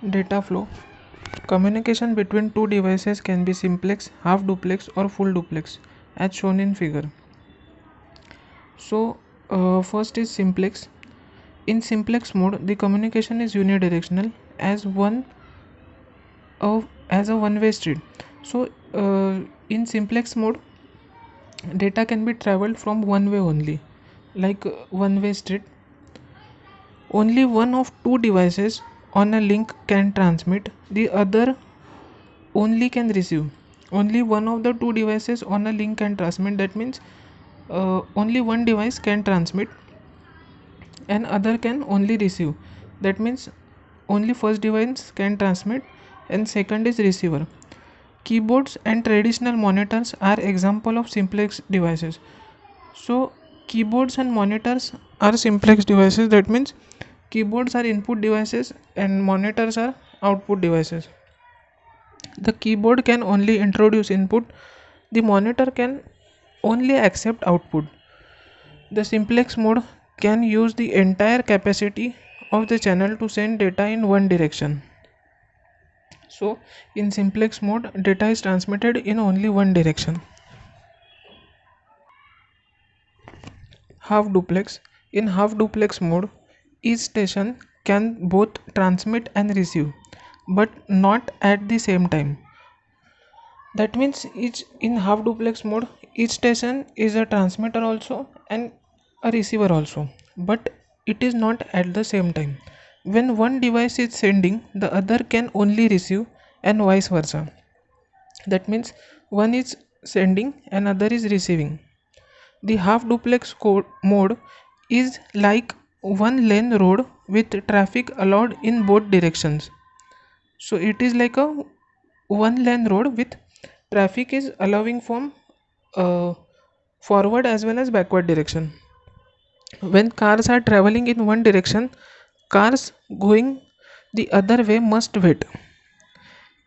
Data flow. Communication between two devices can be simplex, half duplex, or full duplex, as shown in figure. So, first is simplex. In simplex mode, the communication is unidirectional as a one-way street. So, in simplex mode, data can be traveled from one way only, like one-way street. Only one of two devices on a link can transmit, the other only can receive. Only one of the two devices on a link can transmit. That means only one device can transmit and other can only receive. That means only first device can transmit and second is receiver. Keyboards and traditional monitors are example of simplex devices. So keyboards and monitors are simplex devices. That means keyboards are input devices and monitors are output devices. The keyboard can only introduce input, the monitor can only accept output. The simplex mode can use the entire capacity of the channel to send data in one direction. So in simplex mode, data is transmitted in only one direction. Half duplex. In half duplex mode, each station can both transmit and receive, but not at the same time. That means each in half duplex mode, each station is a transmitter also and a receiver also, but it is not at the same time. When one device is sending, the other can only receive and vice versa. That means one is sending and other is receiving. The half duplex mode is like one lane road with traffic allowed in both directions. So it is like a one lane road with traffic is allowing from uh, forward as well as backward direction. When cars are traveling in one direction, cars going the other way must wait.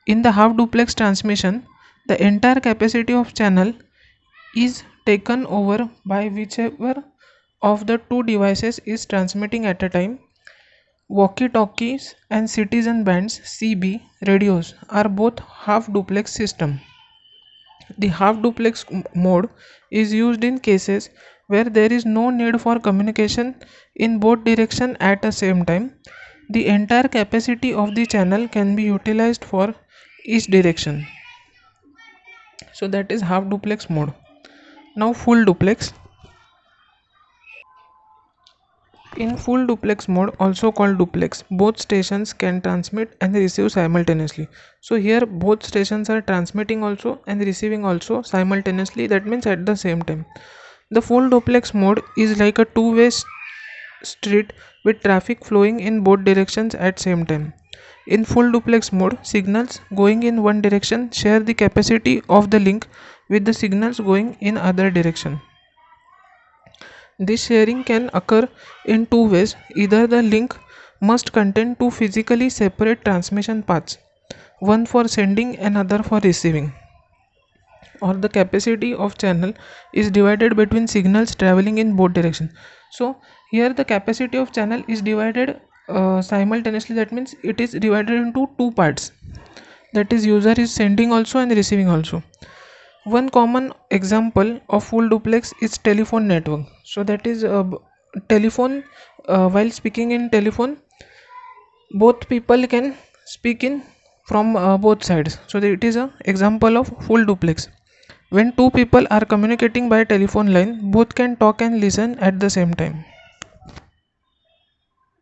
In the half duplex transmission, the entire capacity of channel is taken over by whichever of the two devices is transmitting at a time. Walkie-talkies and citizen bands (CB) radios are both half duplex system. The half duplex mode is used in cases where there is no need for communication in both directions at the same time. The entire capacity of the channel can be utilized for each direction. So that is half duplex mode. Now full duplex. In full duplex mode, also called duplex, both stations can transmit and receive simultaneously. So here both stations are transmitting also and receiving also simultaneously. That means at the same time. The full duplex mode is like a two-way street with traffic flowing in both directions at same time. In full duplex mode, signals going in one direction share the capacity of the link with the signals going in other direction. This sharing can occur in two ways. Either the link must contain two physically separate transmission paths, one for sending and other for receiving, or the capacity of channel is divided between signals traveling in both directions. So here the capacity of channel is divided simultaneously. That means it is divided into two parts. That is, user is sending also and receiving also. One common example of full duplex is telephone network. So that is telephone. While speaking in telephone, both people can speak in from both sides. So it is a example of full duplex. When two people are communicating by telephone line, both can talk and listen at the same time.